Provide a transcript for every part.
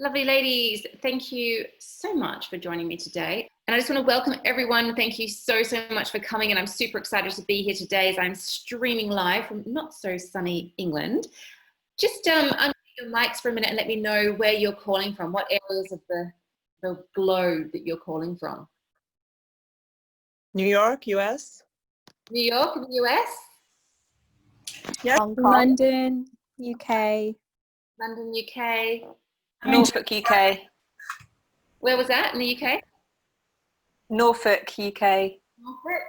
Lovely ladies, thank you so much for joining me today. And I just want to welcome everyone. Thank you so much for coming. And I'm super excited to be here today as I'm streaming live from not so sunny England. Just unmute your mics for a minute and let me know where you're calling from, what areas of the globe that you're calling from. New York, US. New York, in the US? Yeah. Hong Kong. London, UK. London, UK. Norfolk, UK. Where was that in the UK? Norfolk, UK. Norfolk.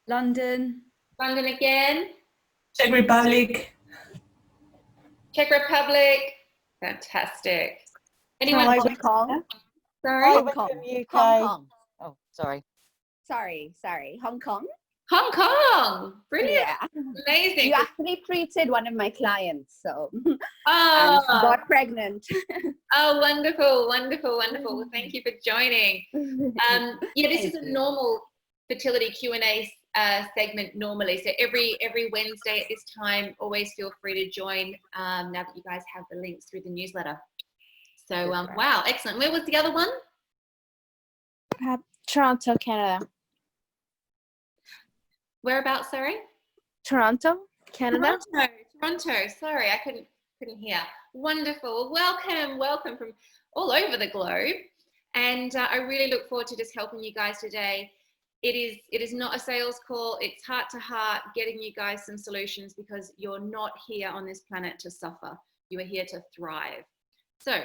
London. London again. Czech Republic. Czech Republic. Fantastic. Anyone? Hong Kong. Sorry? Hong Kong. UK. Hong Kong. Oh, sorry. Sorry. Hong Kong. Hong Kong. Brilliant. Yeah. Amazing. You actually treated one of my clients, so Oh, and got pregnant. oh, wonderful. Well, thank you for joining. Yeah, this is a normal fertility Q&A segment normally. So every Wednesday at this time, always feel free to join now that you guys have the links through the newsletter. So, wow, excellent. Where was the other one? Toronto, Canada. Whereabouts, sorry? Toronto, Canada. Toronto. Sorry, I couldn't hear. Wonderful. Welcome from all over the globe. And I really look forward to just helping you guys today. It is not a sales call. It's heart to heart, getting you guys some solutions because you're not here on this planet to suffer. You are here to thrive. So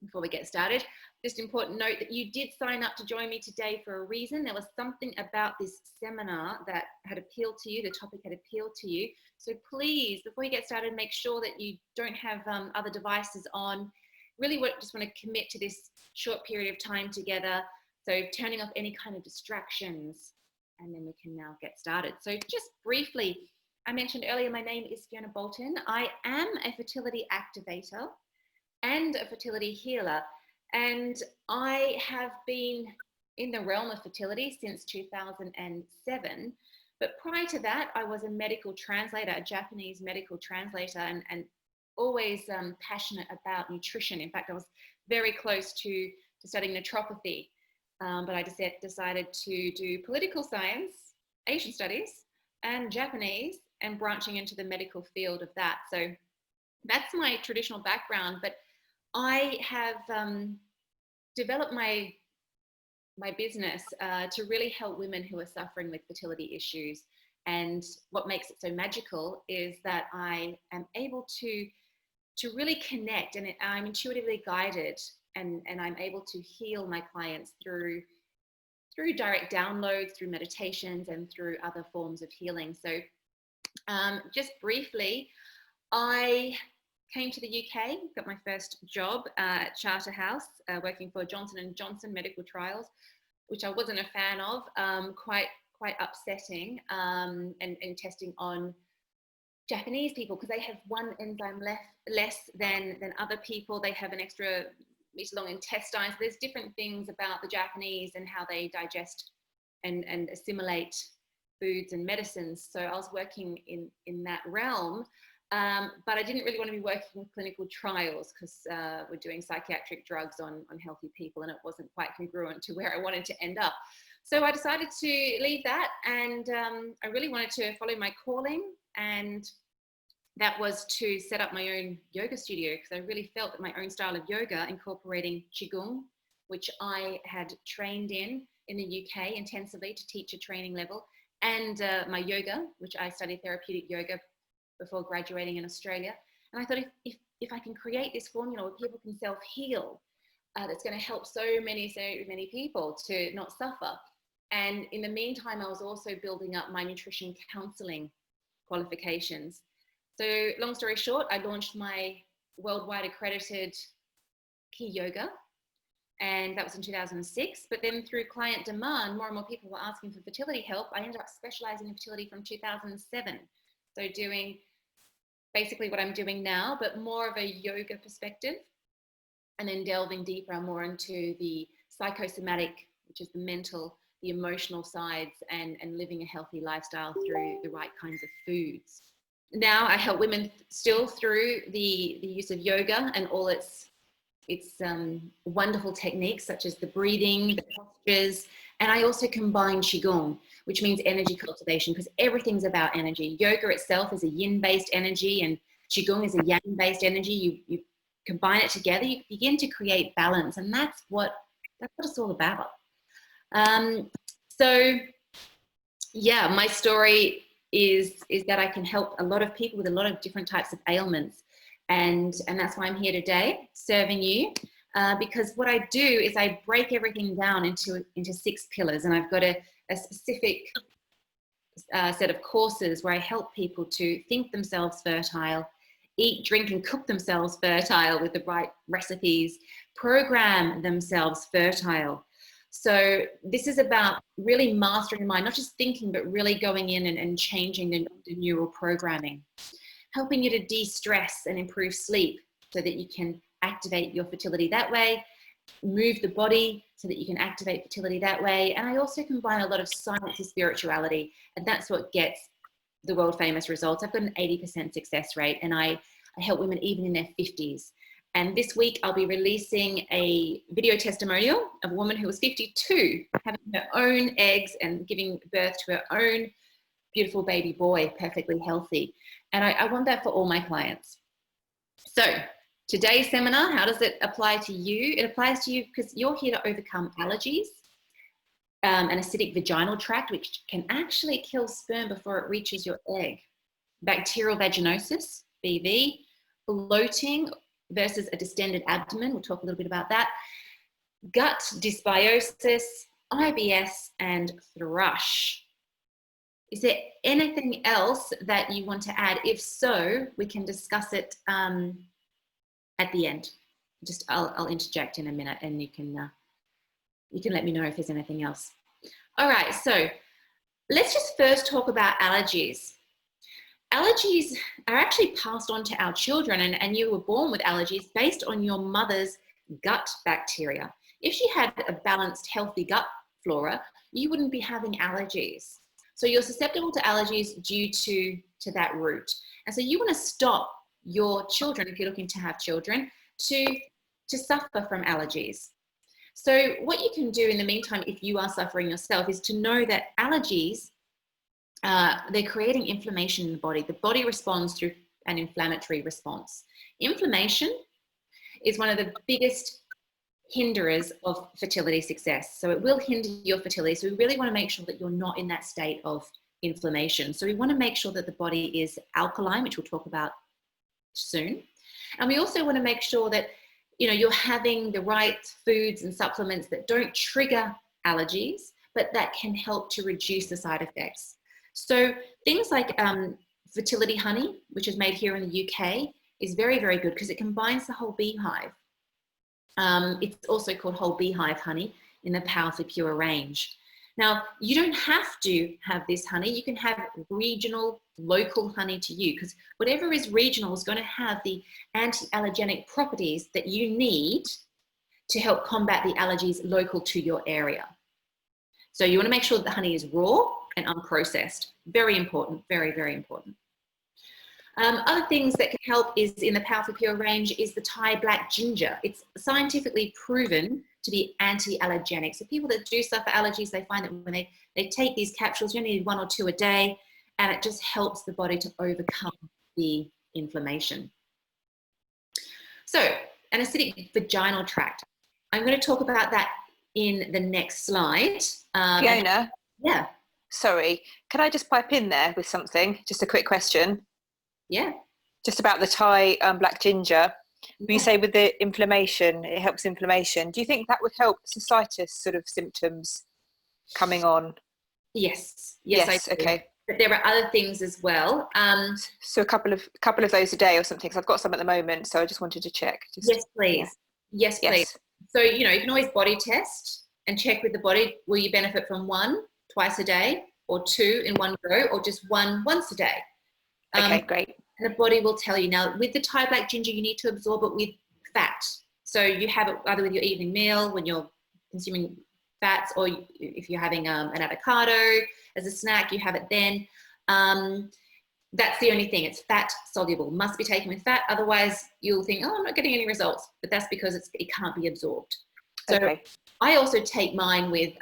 before we get started, just important note that you did sign up to join me today for a reason. There was something about this seminar that had appealed to you, the topic had appealed to you. So please, before you get started, make sure that you don't have other devices on. Really just want to commit to this short period of time together. So turning off any kind of distractions, and then we can now get started. So just briefly, I mentioned earlier, my name is Fiona Boulton. I am a fertility activator and a fertility healer. And I have been in the realm of fertility since 2007. But prior to that, I was a medical translator, a Japanese medical translator, and always passionate about nutrition. In fact, I was very close to studying naturopathy, but I decided to do political science, Asian studies, and Japanese, and branching into the medical field of that. So that's my traditional background, but I have developed my business to really help women who are suffering with fertility issues. And what makes it so magical is that I am able to really connect, and I'm intuitively guided, and I'm able to heal my clients through direct downloads, through meditations, and through other forms of healing. So just briefly, I came to the UK, got my first job at Charterhouse, working for Johnson & Johnson Medical Trials, which I wasn't a fan of, quite upsetting, and testing on Japanese people because they have one enzyme less than other people. They have an extra meter-long intestine. So there's different things about the Japanese and how they digest and assimilate foods and medicines. So I was working in that realm. But I didn't really want to be working in clinical trials because we're doing psychiatric drugs on healthy people, and it wasn't quite congruent to where I wanted to end up. So I decided to leave that, and I really wanted to follow my calling, and that was to set up my own yoga studio because I really felt that my own style of yoga, incorporating Qigong, which I had trained in the UK intensively to teacher training level, and my yoga, which I studied therapeutic yoga before graduating in Australia. And I thought if I can create this formula where people can self-heal, that's going to help so many people to not suffer. And in the meantime, I was also building up my nutrition counseling qualifications. So long story short, I launched my worldwide accredited Key Yoga, and that was in 2006. But then through client demand, more and more people were asking for fertility help. I ended up specializing in fertility from 2007. So doing basically what I'm doing now, but more of a yoga perspective, and then delving deeper more into the psychosomatic, which is the mental, the emotional sides, and living a healthy lifestyle through the right kinds of foods. Now I help women still through the use of yoga and all its wonderful techniques such as the breathing, the postures, and I also combine Qigong, which means energy cultivation, because everything's about energy. Yoga itself is a yin-based energy, and Qigong is a yang-based energy. You combine it together, you begin to create balance, and that's what it's all about. So yeah, my story is that I can help a lot of people with a lot of different types of ailments, and that's why I'm here today serving you, because what I do is I break everything down into 6 pillars, and I've got a specific set of courses where I help people to think themselves fertile, eat, drink, and cook themselves fertile with the right recipes, program themselves fertile. So this is about really mastering the mind, not just thinking, but really going in and changing the neural programming, helping you to de-stress and improve sleep so that you can activate your fertility that way, move the body so that you can activate fertility that way. And I also combine a lot of science and spirituality, and that's what gets the world famous results. I've got an 80% success rate, and I help women even in their 50s. And this week I'll be releasing a video testimonial of a woman who was 52, having her own eggs and giving birth to her own beautiful baby boy, perfectly healthy. And I want that for all my clients. So today's seminar, how does it apply to you? It applies to you because you're here to overcome allergies, an acidic vaginal tract, which can actually kill sperm before it reaches your egg, bacterial vaginosis, BV, bloating versus a distended abdomen. We'll talk a little bit about that. Gut dysbiosis, IBS, and thrush. Is there anything else that you want to add? If so, we can discuss it at the end. I'll interject in a minute, and you can let me know if there's anything else. All right, so let's just first talk about allergies. Allergies are actually passed on to our children, and you were born with allergies based on your mother's gut bacteria. If she had a balanced, healthy gut flora, you wouldn't be having allergies. So you're susceptible to allergies due to that root. And so you want to stop your children, if you're looking to have children, to suffer from allergies. So what you can do in the meantime, if you are suffering yourself, is to know that allergies, they're creating inflammation in the body. The body responds through an inflammatory response. Inflammation is one of the biggest hinderers of fertility success. So it will hinder your fertility. So we really want to make sure that you're not in that state of inflammation. So we want to make sure that the body is alkaline, which we'll talk about soon. And we also want to make sure that you're having the right foods and supplements that don't trigger allergies, but that can help to reduce the side effects. So things like fertility honey, which is made here in the UK, is very, very good because it combines the whole beehive. It's also called whole beehive honey in the Powerfully Pure range. Now, you don't have to have this honey. You can have regional, local honey to you, because whatever is regional is going to have the anti-allergenic properties that you need to help combat the allergies local to your area. So you want to make sure that the honey is raw and unprocessed. Very important, very, very important. Other things that can help is in the Powerfully Pure range is the Thai black ginger. It's scientifically proven to be anti-allergenic. So people that do suffer allergies, they find that when they take these capsules, you only need 1 or 2 a day, and it just helps the body to overcome the inflammation. So an acidic vaginal tract. I'm going to talk about that in the next slide. Fiona? Yeah. Sorry, can I just pipe in there with something? Just a quick question. Yeah. Just about the Thai black ginger. You say with the inflammation, it helps inflammation. Do you think that would help cystitis sort of symptoms coming on? Yes. Yes. Okay. But there are other things as well. So a couple of those a day or something. So I've got some at the moment, so I just wanted to check. Yes, please. Yeah. Yes, please. So you can always body test and check with the body. Will you benefit from 1 twice a day, or 2 in one go, or just 1 once a day? Okay, great. And the body will tell you. Now, with the Thai black ginger, you need to absorb it with fat. So you have it either with your evening meal when you're consuming fats, or if you're having an avocado as a snack, you have it then. That's the only thing. It's fat soluble, must be taken with fat. Otherwise you'll think, oh, I'm not getting any results, but that's because it can't be absorbed. So Okay. I also take mine with,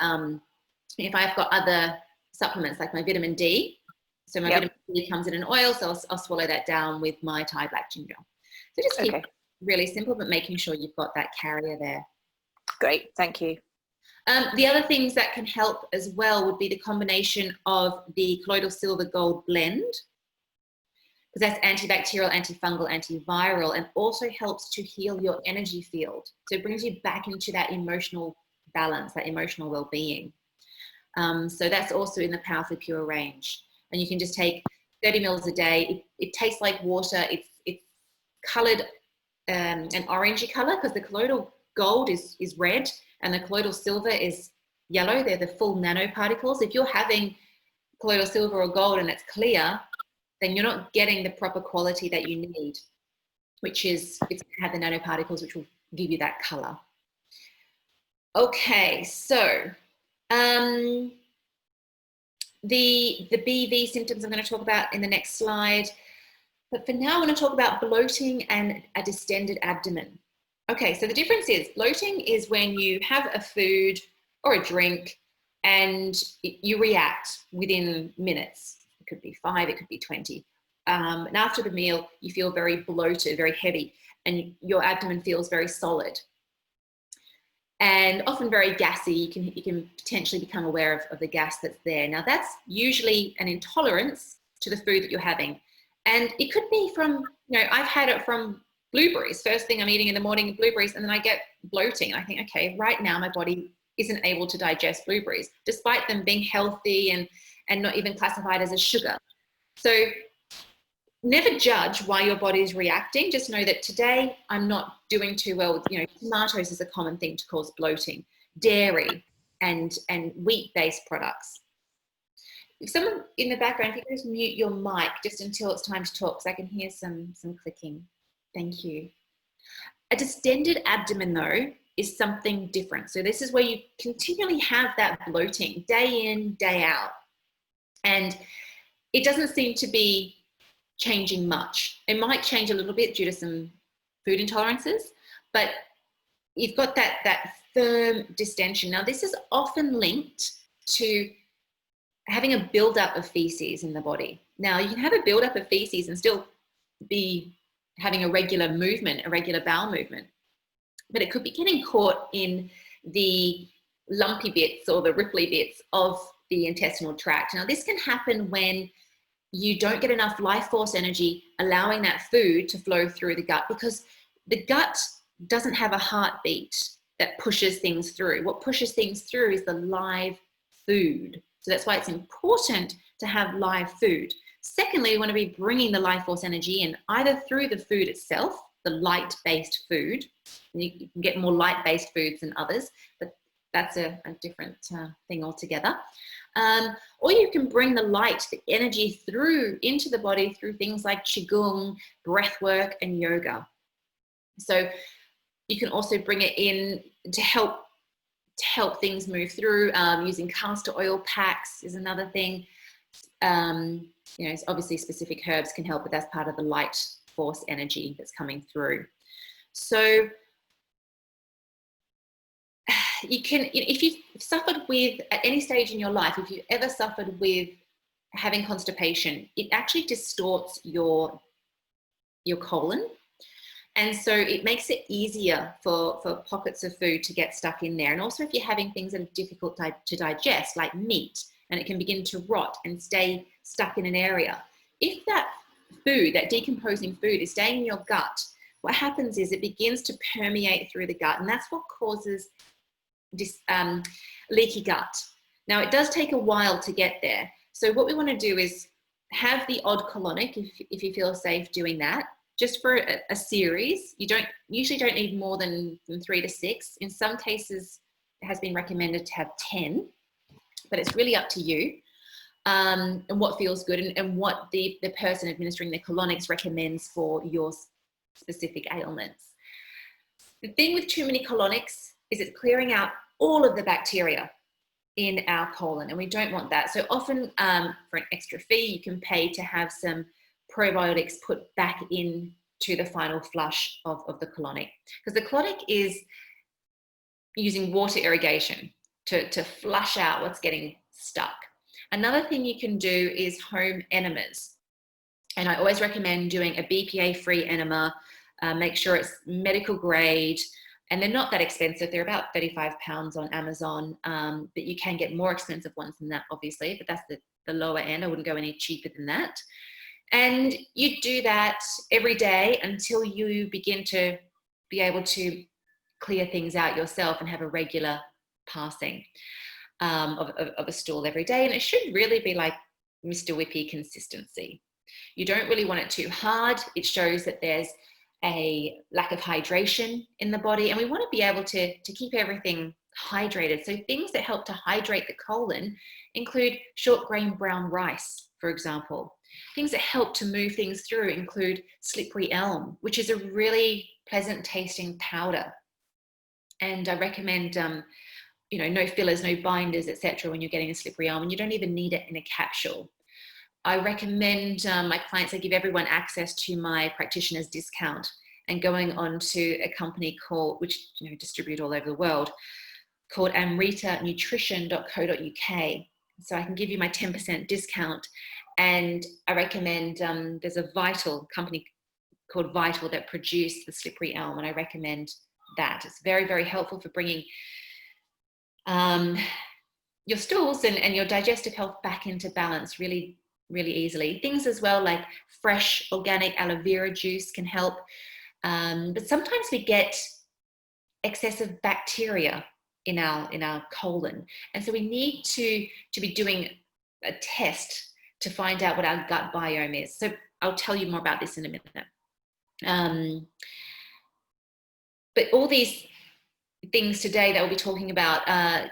if I've got other supplements like my vitamin D. So my vitamin D comes in an oil, so I'll swallow that down with my Thai black ginger. So just keep it really simple, but making sure you've got that carrier there. Great, thank you. The other things that can help as well would be the combination of the colloidal silver gold blend, because that's antibacterial, antifungal, antiviral, and also helps to heal your energy field. So it brings you back into that emotional balance, that emotional well-being. So that's also in the Powerfully Pure range. And you can just take 30 mils a day. It tastes like water. It's colored an orangey color, because the colloidal gold is red and the colloidal silver is yellow. They're the full nanoparticles. If you're having colloidal silver or gold and it's clear, then you're not getting the proper quality that you need, which is it's going to have the nanoparticles, which will give you that color. Okay, so the BV symptoms I'm going to talk about in the next slide. But for now, I want to talk about bloating and a distended abdomen. Okay, so the difference is bloating is when you have a food or a drink and you react within minutes. It could be 5, it could be 20. And after the meal, you feel very bloated, very heavy, and your abdomen feels very solid. And often very gassy. You can potentially become aware of the gas that's there. Now that's usually an intolerance to the food that you're having. And it could be from, I've had it from blueberries. First thing I'm eating in the morning, blueberries, and then I get bloating. I think, okay, right now my body isn't able to digest blueberries, despite them being healthy and not even classified as a sugar. So never judge why your body is reacting. Just know that today I'm not doing too well. Tomatoes is a common thing to cause bloating, dairy and wheat-based products. If someone in the background, if you could just mute your mic just until it's time to talk, because I can hear some clicking. Thank you. A distended abdomen, though, is something different. So this is where you continually have that bloating day in, day out. And it doesn't seem to be changing much. It might change a little bit due to some food intolerances, but you've got that firm distension. Now, this is often linked to having a buildup of feces in the body. Now, you can have a buildup of feces and still be having a regular movement, a regular bowel movement, but it could be getting caught in the lumpy bits or the ripply bits of the intestinal tract. Now, this can happen when you don't get enough life force energy allowing that food to flow through the gut, because the gut doesn't have a heartbeat that pushes things through. What pushes things through is the live food. So that's why it's important to have live food. Secondly, you want to be bringing the life force energy in either through the food itself, the light-based food. You can get more light-based foods than others, but that's a different thing altogether. Or you can bring the light, the energy through into the body through things like qigong, breath work, and yoga. So you can also bring it in to help things move through. Using castor oil packs is another thing. Obviously specific herbs can help, but that's part of the light force energy that's coming through. So you can, if you've suffered with, at any stage in your life, if you've ever suffered with having constipation, it actually distorts your colon. And so it makes it easier for pockets of food to get stuck in there. And also if you're having things that are difficult to digest, like meat, and it can begin to rot and stay stuck in an area. If that food, that decomposing food, is staying in your gut, what happens is it begins to permeate through the gut, and that's what causes this leaky gut. Now, it does take a while to get there. So what we want to do is have the odd colonic, if you feel safe doing that, just for a series. You usually don't need more than 3 to 6. In some cases, it has been recommended to have 10, but it's really up to you and what feels good and what the person administering the colonics recommends for your specific ailments. The thing with too many colonics is it's clearing out all of the bacteria in our colon, and we don't want that. So often for an extra fee, you can pay to have some probiotics put back in to the final flush of the colonic. Because the colonic is using water irrigation to flush out what's getting stuck. Another thing you can do is home enemas. And I always recommend doing a BPA-free enema. Make sure it's medical grade, and they're not that expensive. They're about £35 on Amazon, but you can get more expensive ones than that, obviously, but that's the lower end. I wouldn't go any cheaper than that. And you do that every day until you begin to be able to clear things out yourself and have a regular passing of a stool every day. And it should really be like Mr. Whippy consistency. You don't really want it too hard. It shows that there's a lack of hydration in the body, and we want to be able to keep everything hydrated. So things that help to hydrate the colon include short grain brown rice, for example. Things that help to move things through include slippery elm, which is a really pleasant tasting powder. And I recommend, no fillers, no binders, etc. when you're getting a slippery elm, and you don't even need it in a capsule. I recommend my clients, I give everyone access to my practitioner's discount, and going on to a company called, which distribute all over the world, called amritanutrition.co.uk. So I can give you my 10% discount. And I recommend, there's a Vital company called Vital that produce the slippery elm, and I recommend that. It's very, very helpful for bringing your stools and your digestive health back into balance really, really easily. Things as well like fresh organic aloe vera juice can help, but sometimes we get excessive bacteria in our colon, and so we need to be doing a test to find out what our gut biome is. So I'll tell you more about this in a minute. But all these things today that we'll be talking about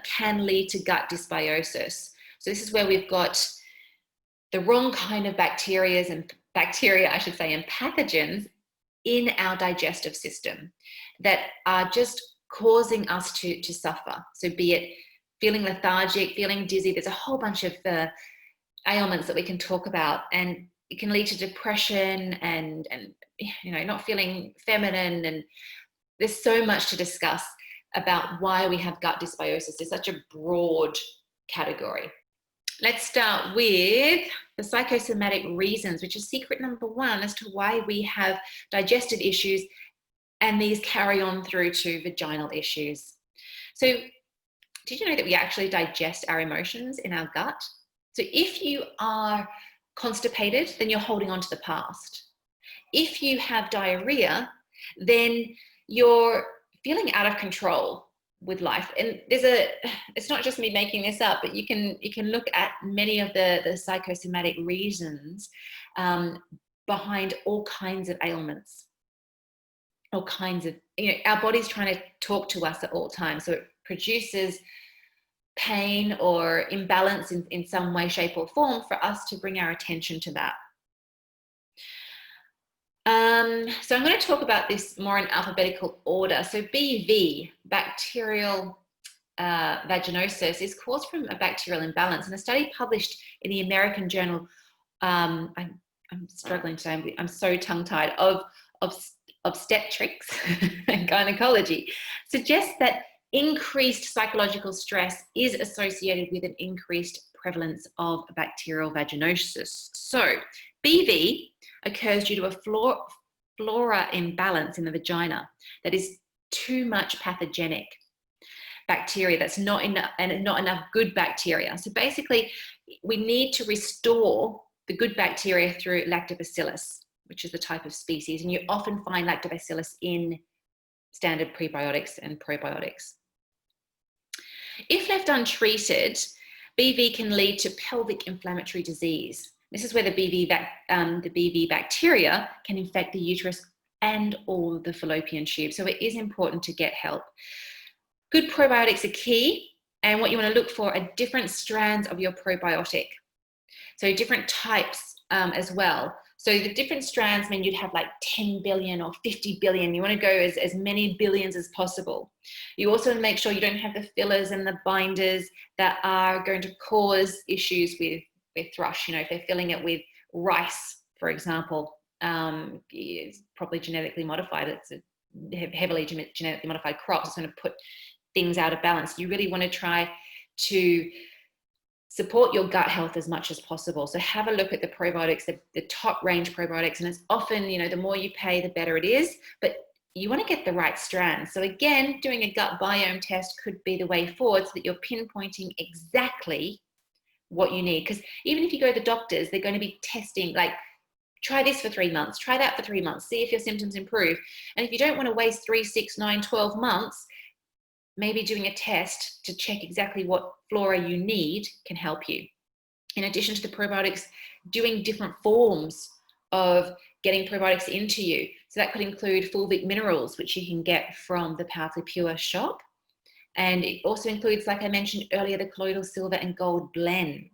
can lead to gut dysbiosis. So this is where we've got the wrong kind of bacteria, and pathogens in our digestive system that are just causing us to suffer. So be it feeling lethargic, feeling dizzy, there's a whole bunch of ailments that we can talk about, and it can lead to depression and not feeling feminine, and there's so much to discuss about why we have gut dysbiosis. It's such a broad category. Let's start with the psychosomatic reasons, which is secret number one as to why we have digestive issues, and these carry on through to vaginal issues. So did you know that we actually digest our emotions in our gut? So if you are constipated, then you're holding on to the past. If you have diarrhea, then you're feeling out of control with life. And it's not just me making this up, but you can look at many of the psychosomatic reasons behind all kinds of ailments, all kinds of, our body's trying to talk to us at all times. So it produces pain or imbalance in some way, shape or form for us to bring our attention to that. So I'm going to talk about this more in alphabetical order. So BV, bacterial vaginosis, is caused from a bacterial imbalance. And a study published in the American Journal, I'm struggling today, I'm so tongue-tied, of obstetrics and gynecology, suggests that increased psychological stress is associated with an increased prevalence of bacterial vaginosis. So BV occurs due to a flora imbalance in the vagina that is too much pathogenic bacteria, that's not enough, and not enough good bacteria. So basically we need to restore the good bacteria through lactobacillus, which is the type of species, and you often find lactobacillus in standard prebiotics and probiotics. If left untreated, BV can lead to pelvic inflammatory disease. This is where the BV bacteria can infect the uterus and all the fallopian tube. So it is important to get help. Good probiotics are key, and what you want to look for are different strands of your probiotic. So different types as well. So the different strands mean you'd have like 10 billion or 50 billion. You want to go as many billions as possible. You also want to make sure you don't have the fillers and the binders that are going to cause issues with thrush. If they're filling it with rice, for example, is probably genetically modified. It's a heavily genetically modified crop. It's going to put things out of balance. You really want to try to support your gut health as much as possible. So have a look at the probiotics, the top range probiotics, and it's often, you know, the more you pay, the better it is, but you want to get the right strands. So again, doing a gut biome test could be the way forward so that you're pinpointing exactly what you need. Because even if you go to the doctors, they're going to be testing, like, try this for 3 months, try that for 3 months, see if your symptoms improve. And if you don't want to waste 3, 6, 9, 12 months, maybe doing a test to check exactly what flora you need can help you. In addition to the probiotics, doing different forms of getting probiotics into you. So that could include fulvic minerals, which you can get from the Powerfully Pure shop. And it also includes, like I mentioned earlier, the colloidal silver and gold blend.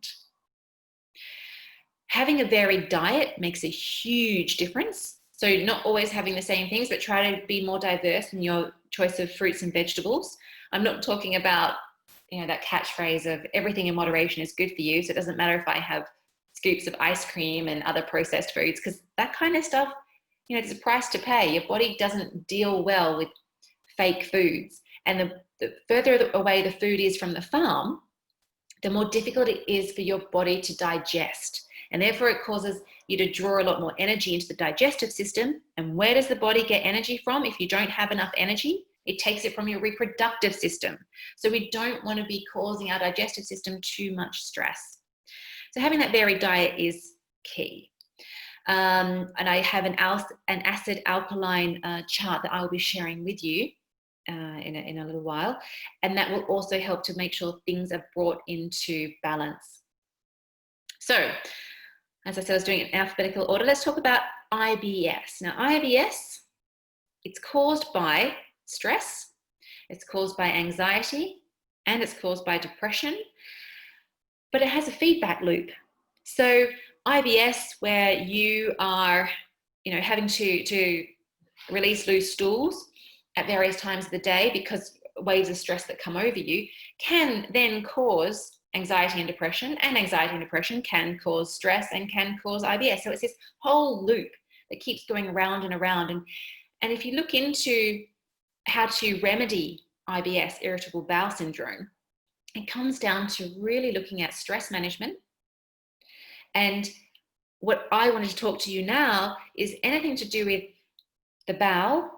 Having a varied diet makes a huge difference. So not always having the same things, but try to be more diverse in your choice of fruits and vegetables. I'm not talking about, you know, that catchphrase of everything in moderation is good for you. So it doesn't matter if I have scoops of ice cream and other processed foods, because that kind of stuff, you know, there's a price to pay. Your body doesn't deal well with fake foods. And the further away the food is from the farm, the more difficult it is for your body to digest. And therefore it causes you to draw a lot more energy into the digestive system. And where does the body get energy from if you don't have enough energy? It takes it from your reproductive system. So we don't want to be causing our digestive system too much stress. So having that varied diet is key. And I have an acid alkaline chart that I will be sharing with you in a little while. And that will also help to make sure things are brought into balance. So, as I said, I was doing it in alphabetical order. Let's talk about IBS. Now, IBS, it's caused by stress, it's caused by anxiety, and it's caused by depression, but it has a feedback loop. So IBS, where you are, you know, having to release loose stools at various times of the day because waves of stress that come over you, can then cause anxiety and depression, and anxiety and depression can cause stress and can cause IBS. So it's this whole loop that keeps going around and around. And if you look into how to remedy IBS, irritable bowel syndrome, it comes down to really looking at stress management. And what I wanted to talk to you now is anything to do with the bowel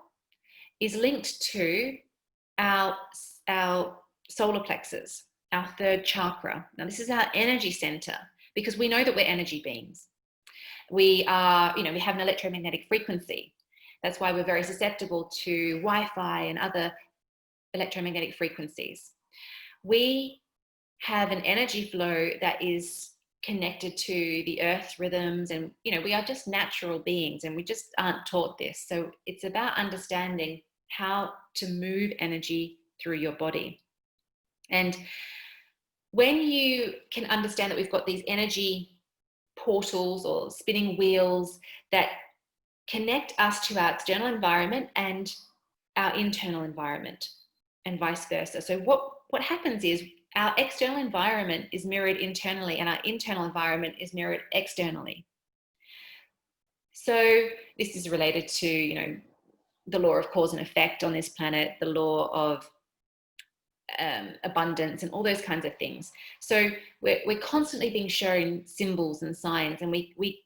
is linked to our solar plexus, our third chakra. Now, this is our energy center, because we know that we're energy beings. We are, you know, we have an electromagnetic frequency. That's why we're very susceptible to Wi-Fi and other electromagnetic frequencies. We have an energy flow that is connected to the earth's rhythms, and, you know, we are just natural beings and we just aren't taught this. So it's about understanding how to move energy through your body. And when you can understand that we've got these energy portals or spinning wheels that connect us to our external environment and our internal environment, and vice versa. So what happens is our external environment is mirrored internally and our internal environment is mirrored externally. So this is related to, you know, the law of cause and effect on this planet, the law of abundance, and all those kinds of things. So we're constantly being shown symbols and signs, and we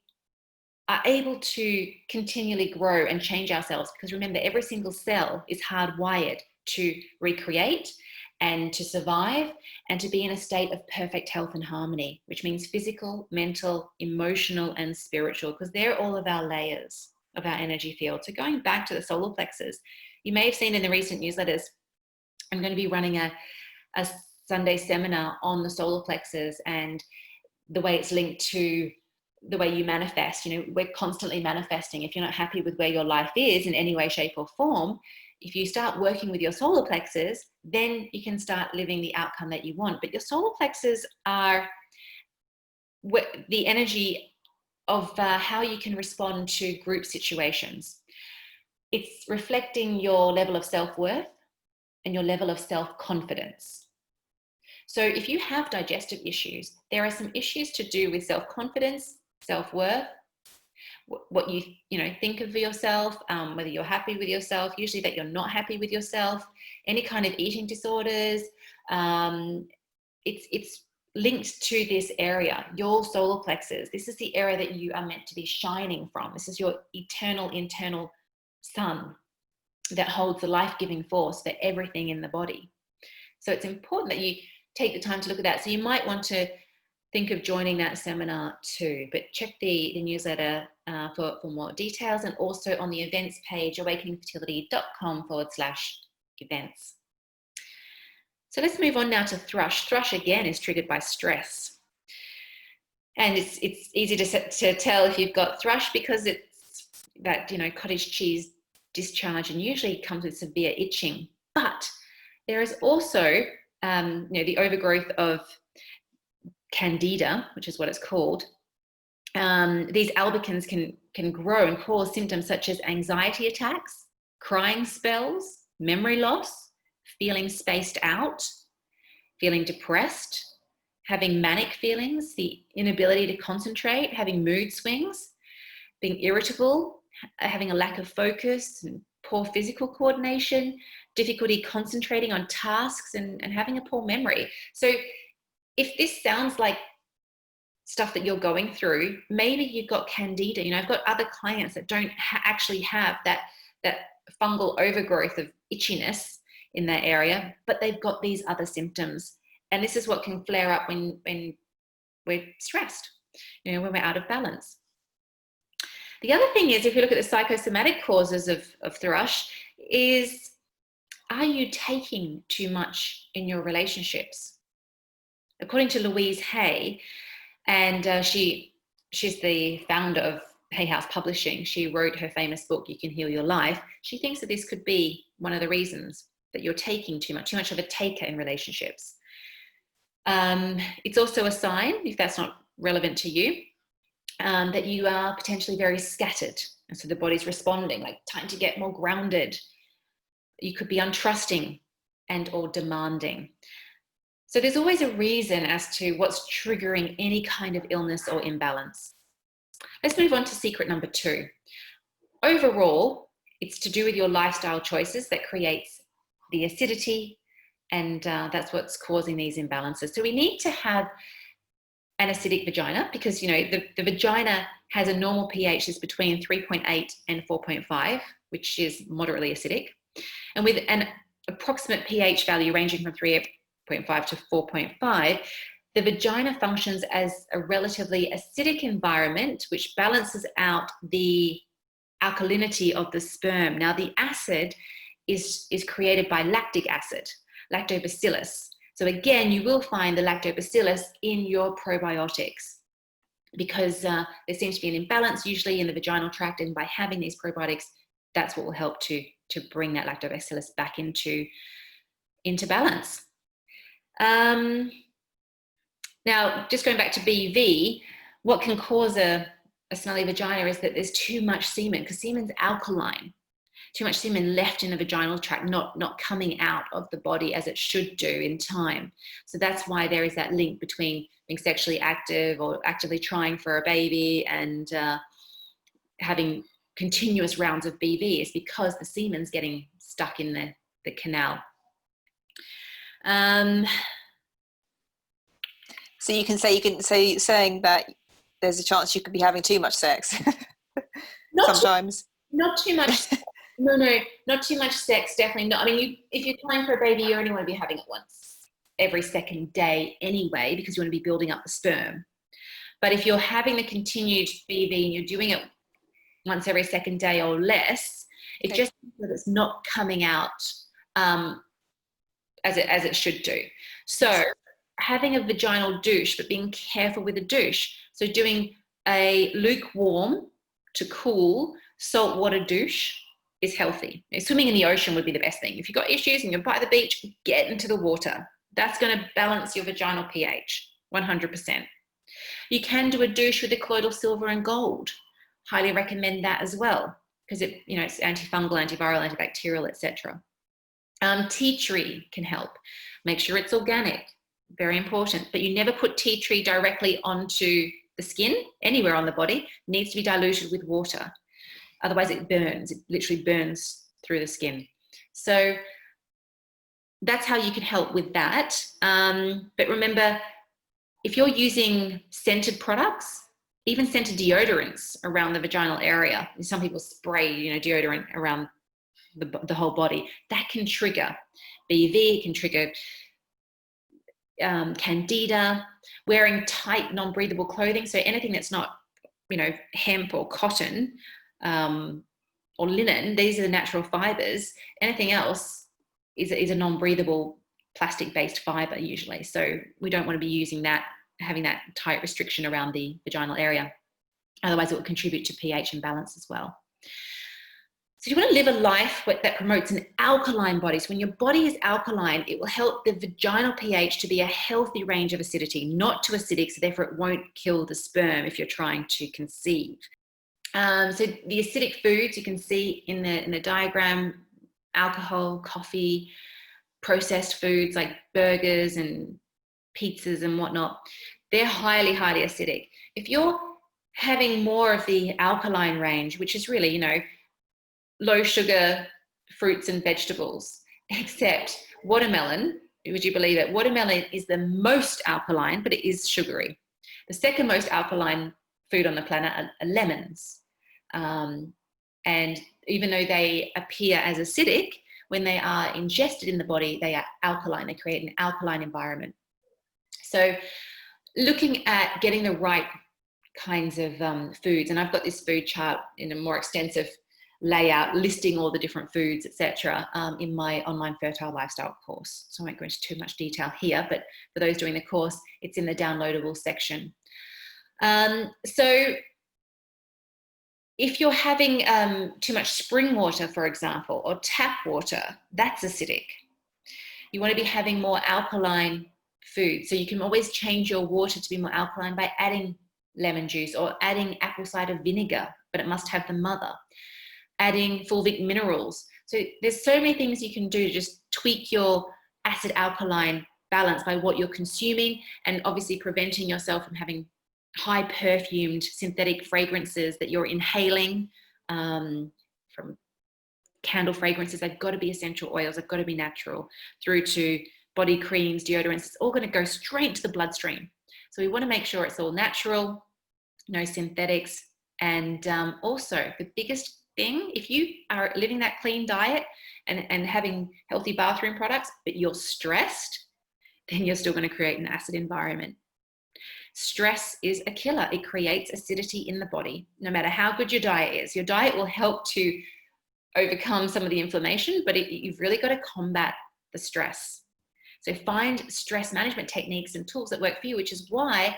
are able to continually grow and change ourselves, because remember, every single cell is hardwired to recreate and to survive and to be in a state of perfect health and harmony, which means physical, mental, emotional, and spiritual, because they're all of our layers of our energy field. So going back to the solar plexus, you may have seen in the recent newsletters, I'm going to be running a Sunday seminar on the solar plexus and the way it's linked to the way you manifest. You know, we're constantly manifesting. If you're not happy with where your life is in any way, shape, or form, if you start working with your solar plexus, then you can start living the outcome that you want. But your solar plexus are the energy of how you can respond to group situations. It's reflecting your level of self-worth and your level of self-confidence. So if you have digestive issues, there are some issues to do with self-confidence, self-worth, what you think of yourself, whether you're happy with yourself, usually that you're not happy with yourself, any kind of eating disorders. It's linked to this area, your solar plexus. This is the area that you are meant to be shining from. This is your eternal internal sun that holds the life-giving force for everything in the body. So it's important that you take the time to look at that. So you might want to think of joining that seminar too, but check the newsletter for more details, and also on the events page, awakeningfertility.com/events. So let's move on now to thrush. Thrush again is triggered by stress. And it's easy to tell if you've got thrush because it's that, cottage cheese discharge, and usually comes with severe itching. But there is also, the overgrowth of candida, which is what it's called. These albicans can grow and cause symptoms such as anxiety attacks, crying spells, memory loss, feeling spaced out, feeling depressed, having manic feelings, the inability to concentrate, having mood swings, being irritable, having a lack of focus, and poor physical coordination, difficulty concentrating on tasks, and having a poor memory. So if this sounds like stuff that you're going through, maybe you've got candida. I've got other clients that don't actually have that fungal overgrowth of itchiness in that area, but they've got these other symptoms. And this is what can flare up when we're stressed, when we're out of balance. The other thing is, if you look at the psychosomatic causes of thrush, is, are you taking too much in your relationships? According to Louise Hay, and she's the founder of Hay House Publishing, she wrote her famous book, You Can Heal Your Life. She thinks that this could be one of the reasons that you're taking too much of a taker in relationships. It's also a sign, if that's not relevant to you, that you are potentially very scattered. And so the body's responding, like time to get more grounded. You could be untrusting and or demanding. So there's always a reason as to what's triggering any kind of illness or imbalance. Let's move on to secret number 2. Overall, it's to do with your lifestyle choices that creates the acidity, and that's what's causing these imbalances. So we need to have an acidic vagina because, the vagina has a normal pH that's between 3.8 and 4.5, which is moderately acidic. And with an approximate pH value ranging from 3.5 to 4.5, the vagina functions as a relatively acidic environment, which balances out the alkalinity of the sperm. Now, the acid is created by lactic acid, lactobacillus. So again, you will find the lactobacillus in your probiotics because there seems to be an imbalance usually in the vaginal tract, and by having these probiotics, that's what will help to bring that lactobacillus back into balance. Now, just going back to BV, what can cause a smelly vagina is that there's too much semen, because semen's alkaline. Too much semen left in the vaginal tract, not coming out of the body as it should do in time. So that's why there is that link between being sexually active or actively trying for a baby and having continuous rounds of BV, is because the semen's getting stuck in the canal. So you can say, saying that there's a chance you could be having too much sex sometimes. Not too much. No, not too much sex, definitely not. I mean, if you're trying for a baby, you only want to be having it once every second day anyway, because you want to be building up the sperm. But if you're having the continued BV and you're doing it once every second day or less, it just means that it's not coming out as it should do. So having a vaginal douche, but being careful with the douche. So doing a lukewarm to cool saltwater douche is healthy. Swimming in the ocean would be the best thing. If you've got issues and you're by the beach, get into the water. That's going to balance your vaginal pH, 100%. You can do a douche with a colloidal silver and gold. Highly recommend that as well, because it's antifungal, antiviral, antibacterial, etc. Tea tree can help. Make sure it's organic, very important. But you never put tea tree directly onto the skin, anywhere on the body, needs to be diluted with water. Otherwise it burns. It literally burns through the skin. So that's how you can help with that. But remember, if you're using scented products, even scented deodorants around the vaginal area, some people spray, deodorant around the whole body, that can trigger BV, it can trigger candida. Wearing tight, non-breathable clothing, so anything that's not, hemp or cotton or linen, these are the natural fibers. Anything else is a non-breathable plastic-based fiber usually. So we don't want to be using that, having that tight restriction around the vaginal area. Otherwise it will contribute to pH imbalance as well. So you want to live a life that promotes an alkaline body. So when your body is alkaline, it will help the vaginal pH to be a healthy range of acidity, not too acidic, so therefore it won't kill the sperm if you're trying to conceive. So the acidic foods you can see in the diagram, alcohol, coffee, processed foods like burgers and pizzas and whatnot, they're highly, highly acidic. If you're having more of the alkaline range, which is really, low sugar fruits and vegetables, except watermelon, would you believe it? Watermelon is the most alkaline, but it is sugary. The second most alkaline food on the planet are lemons. And even though they appear as acidic, when they are ingested in the body, they are alkaline. They create an alkaline environment. So looking at getting the right kinds of foods, and I've got this food chart in a more extensive layout listing all the different foods, etc., in my online fertile lifestyle course. So I won't go into too much detail here, but for those doing the course, it's in the downloadable section. So if you're having too much spring water, for example, or tap water, that's acidic. You want to be having more alkaline food. So you can always change your water to be more alkaline by adding lemon juice or adding apple cider vinegar, but it must have the mother. Adding fulvic minerals. So there's so many things you can do to just tweak your acid alkaline balance by what you're consuming, and obviously preventing yourself from having high perfumed synthetic fragrances that you're inhaling, from candle fragrances. They've got to be essential oils, they've got to be natural, through to body creams, deodorants. It's all going to go straight to the bloodstream. So we want to make sure it's all natural, no synthetics. And also the biggest thing, if you are living that clean diet and having healthy bathroom products, but you're stressed, then you're still going to create an acid environment. Stress is a killer. It creates acidity in the body. No matter how good your diet is, your diet will help to overcome some of the inflammation, but you've really got to combat the stress. So find stress management techniques and tools that work for you, which is why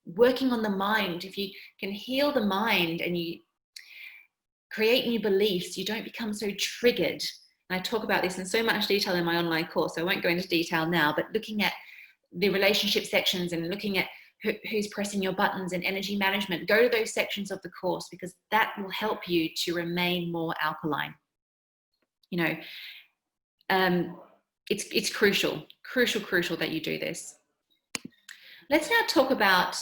working on the mind, if you can heal the mind and you create new beliefs, you don't become so triggered. And I talk about this in so much detail in my online course, so I won't go into detail now, but looking at the relationship sections and looking at who's pressing your buttons and energy management, go to those sections of the course, because that will help you to remain more alkaline. It's crucial that you do this. Let's now talk about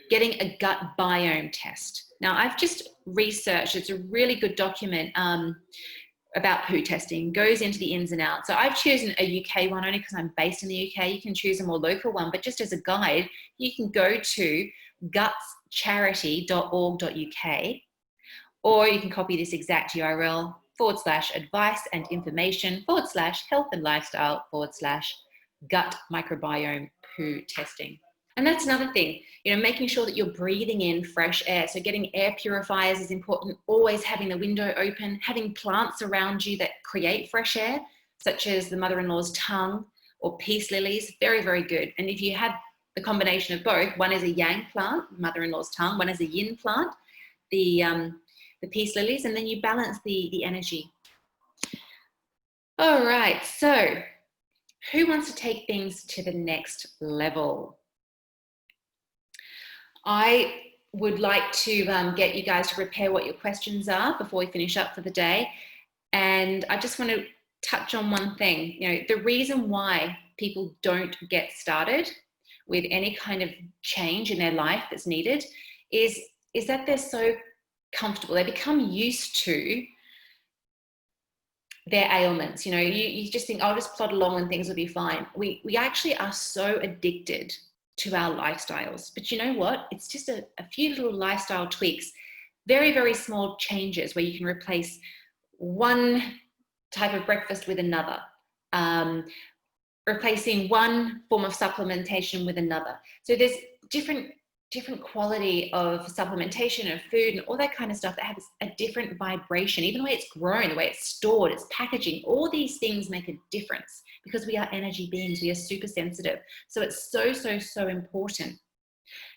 getting a gut biome test. Now, I've just researched, it's a really good document about poo testing, goes into the ins and outs. So I've chosen a UK one only because I'm based in the UK. You can choose a more local one, but just as a guide, you can go to gutscharity.org.uk, or you can copy this exact URL /advice and information /health and lifestyle /gut microbiome poo testing. And that's another thing, making sure that you're breathing in fresh air. So getting air purifiers is important, always having the window open, having plants around you that create fresh air, such as the mother-in-law's tongue or peace lilies, very, very good. And if you have the combination of both, one is a yang plant, mother-in-law's tongue, one is a yin plant, the peace lilies, and then you balance the energy. All right, so who wants to take things to the next level? I would like to get you guys to prepare what your questions are before we finish up for the day. And I just want to touch on one thing. The reason why people don't get started with any kind of change in their life that's needed is that they're so comfortable. They become used to their ailments. You know, you just think, I'll just plod along and things will be fine. We actually are so addicted to our lifestyles. But you know what? It's just a few little lifestyle tweaks, very, very small changes where you can replace one type of breakfast with another, replacing one form of supplementation with another. So there's different quality of supplementation and food and all that kind of stuff that has a different vibration. Even the way it's grown, the way it's stored, its packaging, all these things make a difference because we are energy beings. We are super sensitive. So it's so important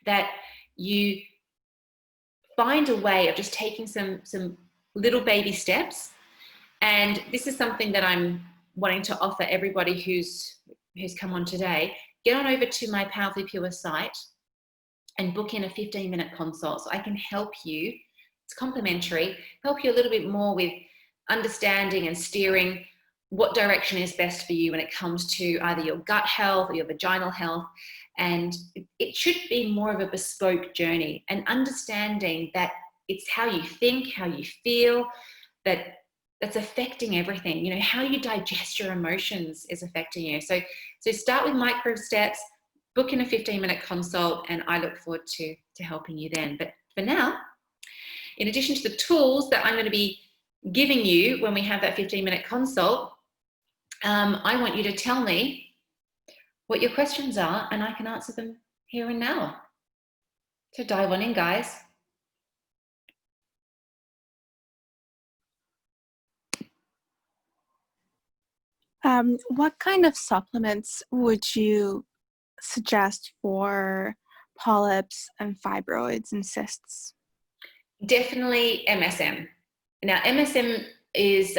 that you find a way of just taking some little baby steps. And this is something that I'm wanting to offer everybody who's come on today. Get on over to my Powerfully Pure site and book in a 15-minute consult so I can help you. It's complimentary, help you a little bit more with understanding and steering what direction is best for you when it comes to either your gut health or your vaginal health. And it should be more of a bespoke journey, and understanding that it's how you think, how you feel, that's affecting everything. You know, how you digest your emotions is affecting you. So start with micro steps, book in a 15-minute consult, and I look forward to helping you then. But for now, in addition to the tools that I'm going to be giving you when we have that 15-minute consult, I want you to tell me what your questions are, and I can answer them here and now. So dive on in, guys. What kind of supplements would you suggest for polyps and fibroids and cysts? Definitely MSM. Now, MSM is,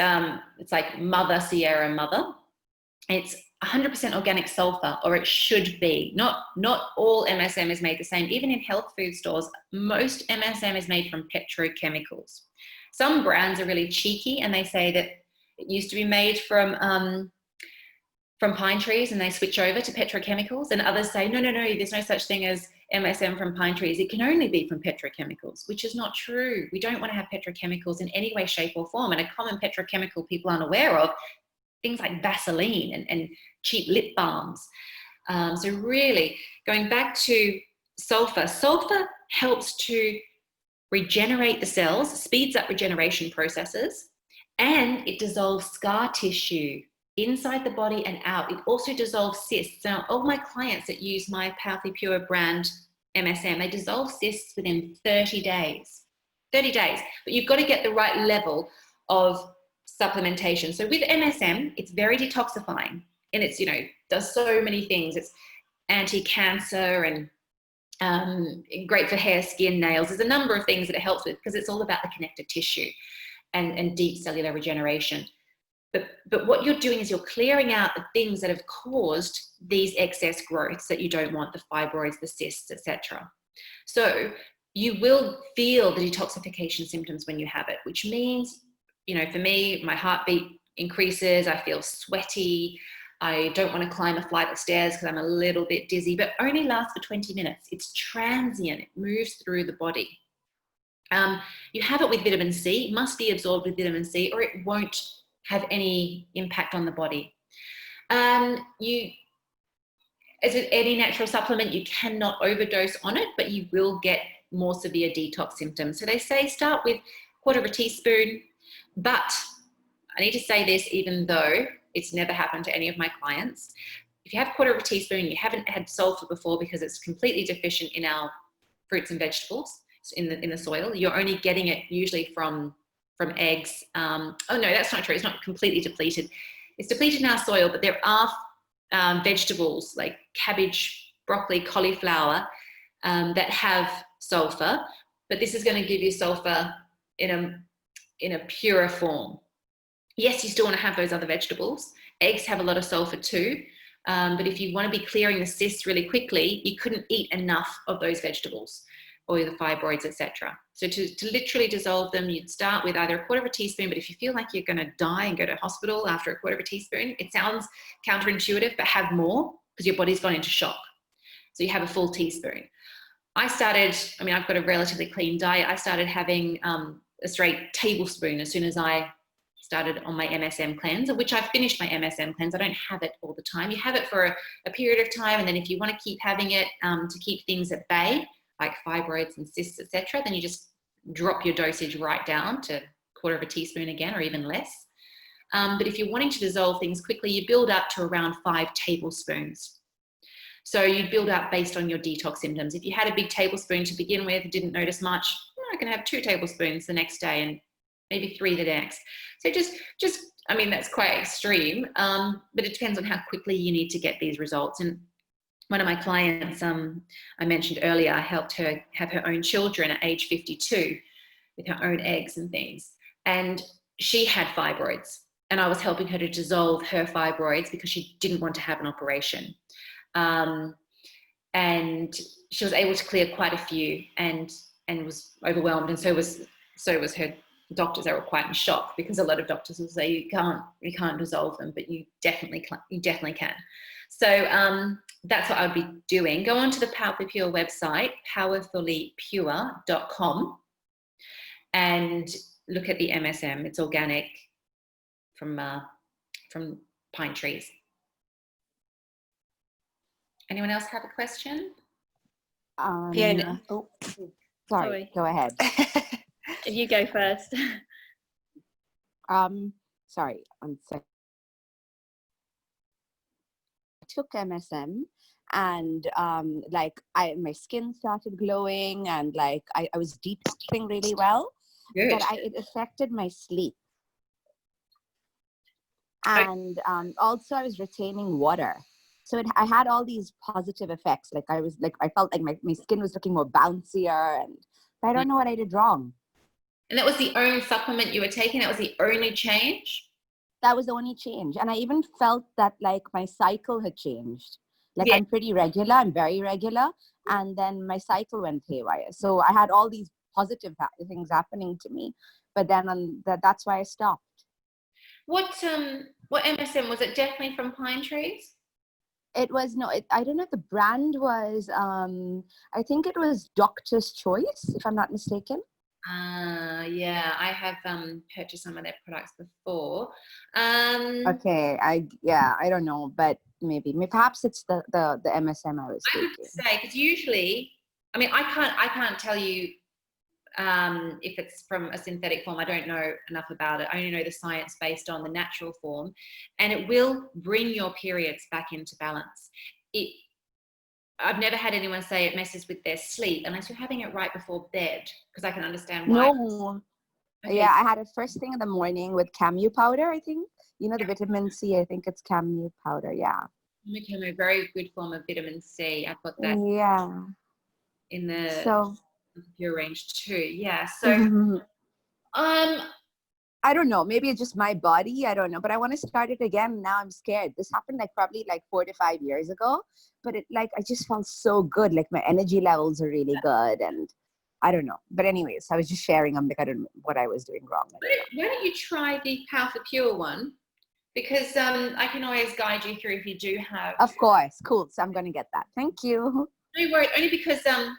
it's like Mother Sierra Mother. It's 100% organic sulfur, or it should be. Not all MSM is made the same. Even in health food stores, most MSM is made from petrochemicals. Some brands are really cheeky and they say that it used to be made from pine trees, and they switch over to petrochemicals, and others say, no, there's no such thing as MSM from pine trees. It can only be from petrochemicals, which is not true. We don't want to have petrochemicals in any way, shape or form. And a common petrochemical people aren't aware of, things like Vaseline and cheap lip balms. So really, going back to sulfur helps to regenerate the cells, speeds up regeneration processes, and it dissolves scar tissue inside the body and out. It also dissolves cysts. Now, all my clients that use my Powerfully Pure brand MSM, they dissolve cysts within 30 days. 30 days. But you've got to get the right level of supplementation. So with MSM, it's very detoxifying, and it's, does so many things. It's anti-cancer and great for hair, skin, nails. There's a number of things that it helps with because it's all about the connective tissue and deep cellular regeneration. But what you're doing is you're clearing out the things that have caused these excess growths that you don't want, the fibroids, the cysts, etc. So you will feel the detoxification symptoms when you have it, which means, for me, my heartbeat increases, I feel sweaty, I don't want to climb a flight of stairs because I'm a little bit dizzy, but only lasts for 20 minutes. It's transient, it moves through the body. You have it with vitamin C, it must be absorbed with vitamin C, or it won't have any impact on the body. As with any natural supplement, you cannot overdose on it, but you will get more severe detox symptoms. So they say start with 1/4 teaspoon, but I need to say this even though it's never happened to any of my clients. If you have 1/4 teaspoon, you haven't had sulfur before because it's completely deficient in our fruits and vegetables in the soil. You're only getting it usually from eggs. Oh no, that's not true. It's not completely depleted. It's depleted in our soil, but there are vegetables like cabbage, broccoli, cauliflower that have sulfur, but this is going to give you sulfur in a purer form. Yes, you still want to have those other vegetables. Eggs have a lot of sulfur too, but if you want to be clearing the cysts really quickly, you couldn't eat enough of those vegetables or the fibroids, etc. So to literally dissolve them, you'd start with either 1/4 teaspoon, but if you feel like you're going to die and go to hospital after 1/4 teaspoon, it sounds counterintuitive, but have more because your body's gone into shock. So you have a full teaspoon. I've got a relatively clean diet. I started having a straight tablespoon as soon as I started on my MSM cleanse, which I've finished my MSM cleanse. I don't have it all the time. You have it for a period of time, and then if you want to keep having it to keep things at bay, like fibroids and cysts, etc., then you just drop your dosage right down to 1/4 teaspoon again, or even less. But if you're wanting to dissolve things quickly, you build up to around 5 tablespoons. So you build up based on your detox symptoms. If you had a big tablespoon to begin with, didn't notice much, I can have 2 tablespoons the next day and maybe 3 the next. So that's quite extreme, but it depends on how quickly you need to get these results. And one of my clients, I mentioned earlier, I helped her have her own children at age 52 with her own eggs and things. And she had fibroids, and I was helping her to dissolve her fibroids because she didn't want to have an operation. And she was able to clear quite a few, and was overwhelmed, and so was her doctors. They were quite in shock, because a lot of doctors will say you can't dissolve them, but you definitely can. So that's what I would be doing. Go onto the Powerfully Pure website, powerfullypure.com, and look at the MSM. It's organic from pine trees. Anyone else have a question? Fiona. Oh, sorry. Go ahead. If you go first. Sorry, 1 second. I took MSM, and my skin started glowing, and I was detoxing really well. Good. But it affected my sleep. And also I was retaining water. So I had all these positive effects. I felt like my skin was looking more bouncier, and I don't know what I did wrong. And that was the only supplement you were taking? That was the only change? That was the only change. And I even felt that my cycle had changed. Yeah. I'm pretty regular, I'm very regular. And then my cycle went haywire. So I had all these positive things happening to me. But then that's why I stopped. What MSM, was it definitely from pine trees? It was, I don't know if the brand was, I think it was Doctor's Choice, if I'm not mistaken. Yeah, I have purchased some of their products before. Okay, I don't know, but maybe perhaps it's the MSM I was taking. I would say, because usually, I can't tell you if it's from a synthetic form. I don't know enough about it. I only know the science based on the natural form, and it will bring your periods back into balance. I've never had anyone say it messes with their sleep unless you're having it right before bed, because I can understand why. No. Okay. Yeah, I had it first thing in the morning with camu powder, I think. The vitamin C, I think it's camu powder, yeah. A very good form of vitamin C. I've got that in the pure range too. Yeah. So I don't know, maybe it's just my body, I don't know, but I want to start it again. Now I'm scared. This happened probably 4 to 5 years ago, but I just felt so good. My energy levels are really good, and I don't know. But anyways, I was just sharing. I don't know what I was doing wrong. Why don't you try the Powerful Pure one? Because I can always guide you through if you do have. Of course, cool. So I'm going to get that. Thank you. No worries, only because I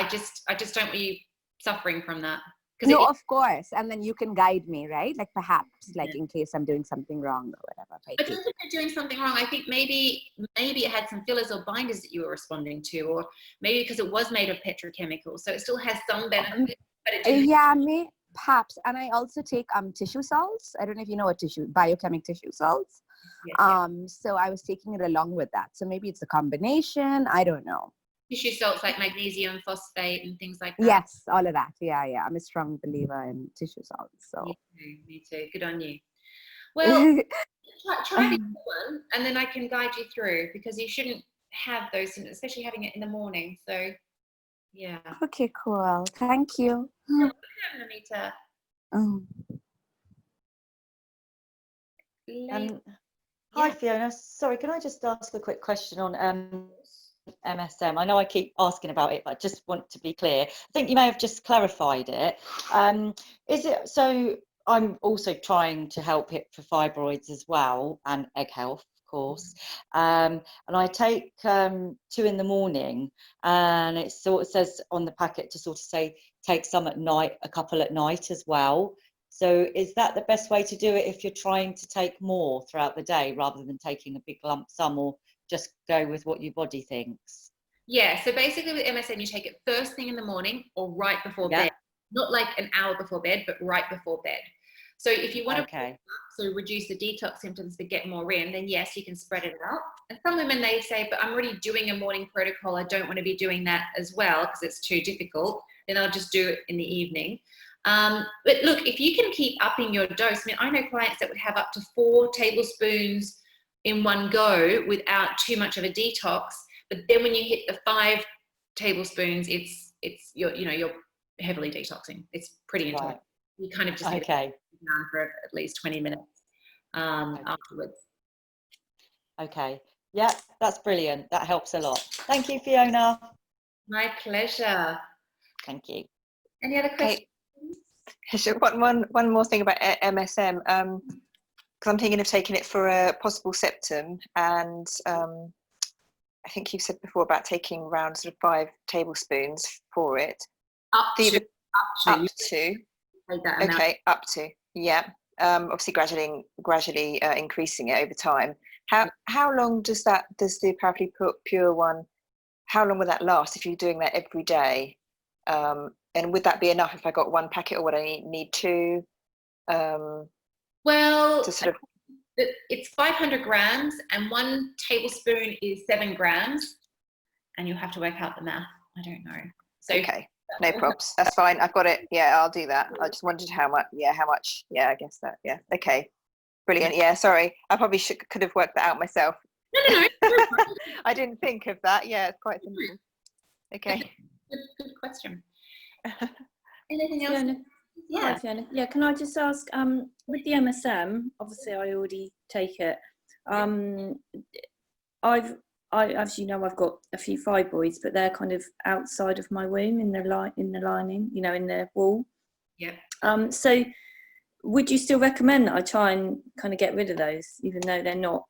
just don't want you suffering from that. No, of course. And then you can guide me, right? Perhaps, in case I'm doing something wrong or whatever. I don't think you're doing something wrong. I think maybe it had some fillers or binders that you were responding to, or maybe because it was made of petrochemicals, so it still has some benefit. But it perhaps. And I also take tissue salts. I don't know if you know what biochemic tissue salts. Yes. So I was taking it along with that. So maybe it's a combination. I don't know. Tissue salts like magnesium, phosphate, and things like that. Yes, all of that. Yeah. I'm a strong believer in tissue salts. So me too. Good on you. Well, try this one, and then I can guide you through, because you shouldn't have those symptoms, especially having it in the morning. So, yeah. Okay, cool. Thank you. Namita. Hi, Fiona. Sorry, can I just ask a quick question on MSM? I know I keep asking about it, but I just want to be clear. I think you may have just clarified it. Is it so? I'm also trying to help it for fibroids as well, and egg health, of course. And I take 2 in the morning, and it sort of says on the packet to sort of say take some at night, a couple at night as well. So is that the best way to do it if you're trying to take more throughout the day rather than taking a big lump sum, or just go with what your body thinks? Yeah, so basically with MSM, you take it first thing in the morning or right before bed. Not like an hour before bed, but right before bed. So if you want to reduce the detox symptoms but get more in, then yes, you can spread it out. And some women, they say, but I'm already doing a morning protocol. I don't want to be doing that as well because it's too difficult. Then I'll just do it in the evening. But look, if you can keep upping your dose, I mean, I know clients that would have up to 4 tablespoons in one go without too much of a detox. But then when you hit the 5 tablespoons, you're heavily detoxing. It's pretty intense. Right. You kind of just need to down for at least 20 minutes afterwards. Okay. Yeah, that's brilliant. That helps a lot. Thank you, Fiona. My pleasure. Thank you. Any other questions? So one more thing about MSM, because I'm thinking of taking it for a possible septum, and I think you said before about taking around sort of 5 tablespoons for it. Up to. Okay, up to. Yeah. Obviously, gradually increasing it over time. How long does the Powerfully Pure one? How long will that last if you're doing that every day? And would that be enough if I got 1 packet, or would I need 2? Well, to sort of... it's 500 grams, and 1 tablespoon is 7 grams, and you'll have to work out the math. I don't know. So okay, no props. That's fine. I've got it. Yeah, I'll do that. I just wondered how much. Yeah, how much? Yeah, I guess that. Yeah. Okay. Brilliant. Yeah. Sorry, I probably could have worked that out myself. No. I didn't think of that. Yeah, it's quite simple. Okay. Good question. Anything else? Fiona. Yeah. Hi, Fiona. Yeah, can I just ask, with the MSM, obviously I already take it. As you know, I've got a few fibroids, but they're kind of outside of my womb in the lining, in the wall. Yeah. So would you still recommend that I try and kind of get rid of those, even though they're not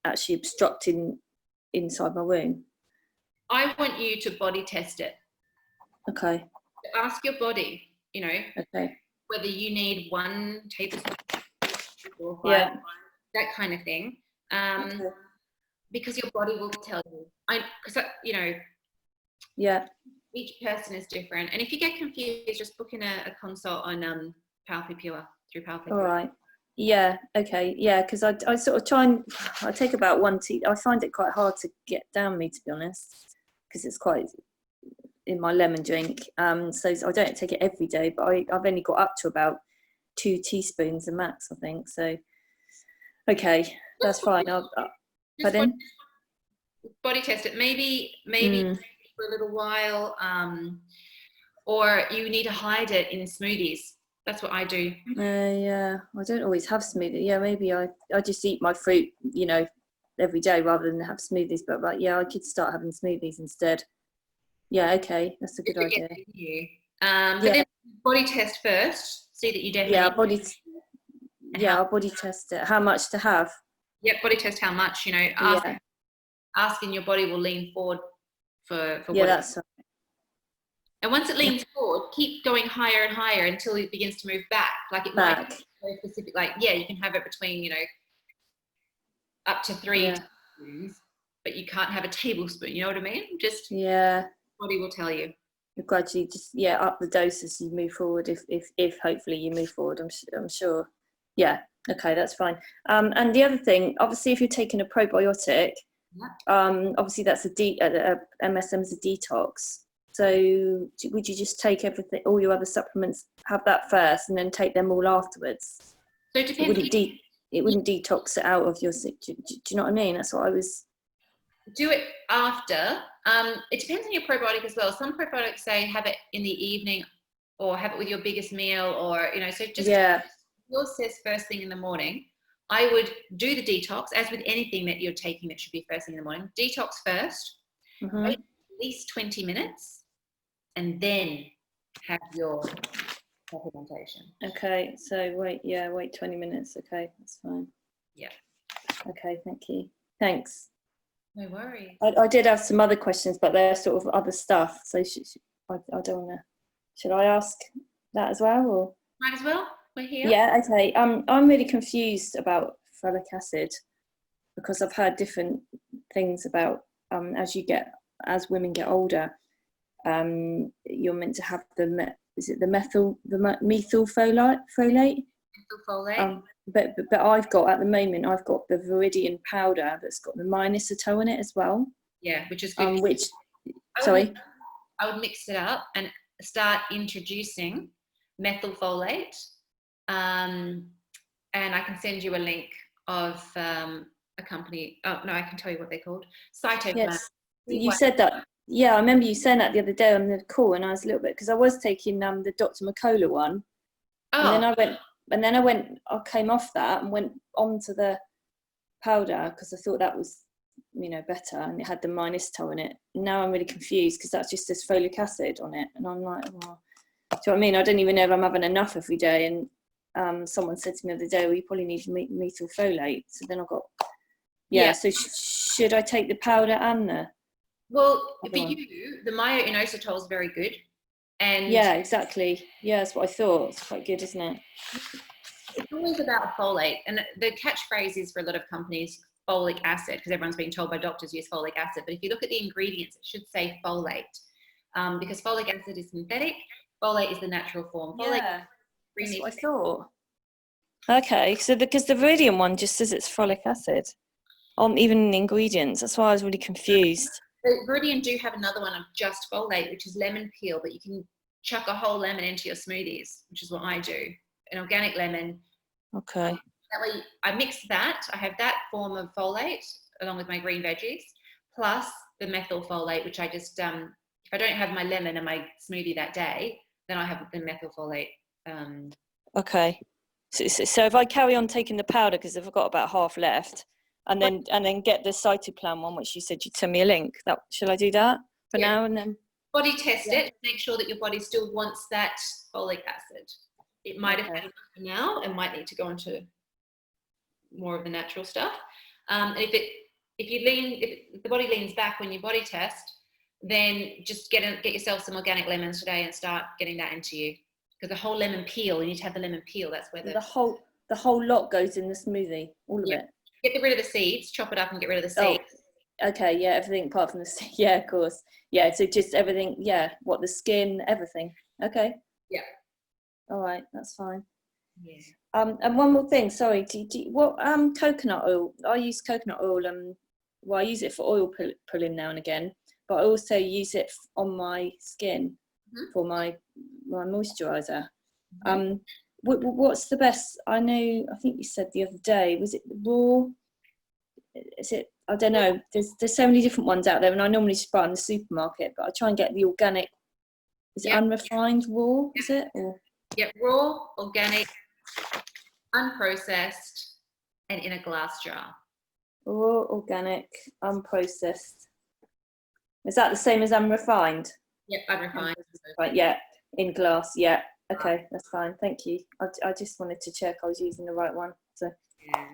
actually obstructing inside my womb? I want you to body test it. Okay. Ask your body, okay, whether you need 1 tablespoon or 5, that kind of thing. Okay. Because your body will tell you. Each person is different. And if you get confused, just book in a consult on Powerfully Pure through Powerfully Pure. All right. Yeah. Okay. Yeah. Because I sort of try and I take about 1 tea. I find it quite hard to get down me, to be honest, because it's quite in my lemon drink. So I don't take it every day, but I've only got up to about 2 teaspoons a max, I think. So, okay, that's fine. Pardon? Body test it. Maybe for a little while, or you need to hide it in smoothies. That's what I do. Yeah, I don't always have smoothie. Yeah, maybe I just eat my fruit, every day rather than have smoothies. But yeah, I could start having smoothies instead. Yeah, okay, that's a good idea. But then body test first. See that you definitely. I'll body test it. How much to have? Yeah, body test how much. Asking your body will lean forward for what. Yeah, that's right. And once it leans forward, keep going higher and higher until it begins to move back. Like it might be very specific. Like you can have it between up to 3 tablespoons, but you can't have a tablespoon. You know what I mean? Just body will tell you. You gradually just up the dose as you move forward. If hopefully you move forward, I'm sure. Yeah. Okay, that's fine. And the other thing, obviously, if you're taking a probiotic, obviously that's MSM's a detox. So would you just take everything, all your other supplements, have that first, and then take them all afterwards? So it depends. It wouldn't detox it out of your. Do you know what I mean? That's what I was. Do it after. It depends on your probiotic as well. Some probiotics say have it in the evening, or have it with your biggest meal, or so just yours says first thing in the morning. I would do the detox, as with anything that you're taking that should be first thing in the morning. Detox first, wait at least 20 minutes, and then have your supplementation. Okay, so wait 20 minutes. Okay, that's fine. Yeah. Okay, thank you. Thanks. No worries. I did have some other questions, but they're sort of other stuff. So I don't want to. Should I ask that as well? Or? Might as well. We're here. Yeah. Okay. I'm really confused about folic acid because I've heard different things about as women get older, you're meant to have the methyl folate? Methyl folate. But I've got the Viridian powder that's got the -a in it as well. Yeah, which is good. I would mix it up and start introducing methyl folate. And I can send you a link of a company. Oh no, I can tell you what they're called. Cytoplant. Yes, you said that. Yeah, I remember you saying that the other day on the call, and I was a little bit because I was taking the Dr. McCullough one, and then I came off that and went on to the powder because I thought that was, better, and it had the -a in it. Now I'm really confused because that's just this folic acid on it, and I'm like, well, do you know what I mean? I don't even know if I'm having enough every day. And someone said to me the other day, well, you probably need methyl folate. So then I got, So should I take the powder and the? Well, for you, the myo-inositol is very good. And yeah, exactly. Yeah, that's what I thought. It's quite good, isn't it? It's always about folate. And the catchphrase is for a lot of companies, folic acid, because everyone's being told by doctors use folic acid. But if you look at the ingredients, it should say folate. Because folic acid is synthetic, folate is the natural form. Folate, that's what I thought. Okay, so because the Viridian one just says it's folic acid, even in the ingredients. That's why I was really confused. Viridian do have another one of just folate, which is lemon peel, but you can chuck a whole lemon into your smoothies, which is what I do. An organic lemon. Okay. That way I mix that. I have that form of folate along with my green veggies, plus the methyl folate, which I just, if I don't have my lemon in my smoothie that day, then I have the methyl folate. Okay. So if I carry on taking the powder, because I've got about half left, and then get the Cytoplan one, which you said you'd send me a link. Shall I do that for now and then? Body test it. Make sure that your body still wants that folic acid. It might have had enough for now and might need to go into more of the natural stuff. And if the body leans back when you body test, then just get yourself some organic lemons today and start getting that into you. Because the whole lemon peel, you need to have the lemon peel. That's where the whole lot goes in the smoothie, all of it. Get rid of the seeds, chop it up and get rid of the seeds. Oh, okay, yeah, everything apart from the seeds. Yeah, of course. Yeah, so just everything, the skin, everything. Okay. Yeah. All right, that's fine. Yeah. And one more thing, sorry, coconut oil? I use coconut oil, I use it for oil pulling now and again, but I also use it on my skin for my moisturizer. What's the best? I think you said the other day, was it raw? Is it, I don't know, there's so many different ones out there, and I normally just buy in the supermarket, but I try and get the organic. Is it unrefined raw? Is it? Or? Yeah, raw, organic, unprocessed, and in a glass jar. Raw, organic, unprocessed. Is that the same as unrefined? Yeah, unrefined. Right, yeah, in glass, yeah. Okay, that's fine. Thank you. I just wanted to check I was using the right one. So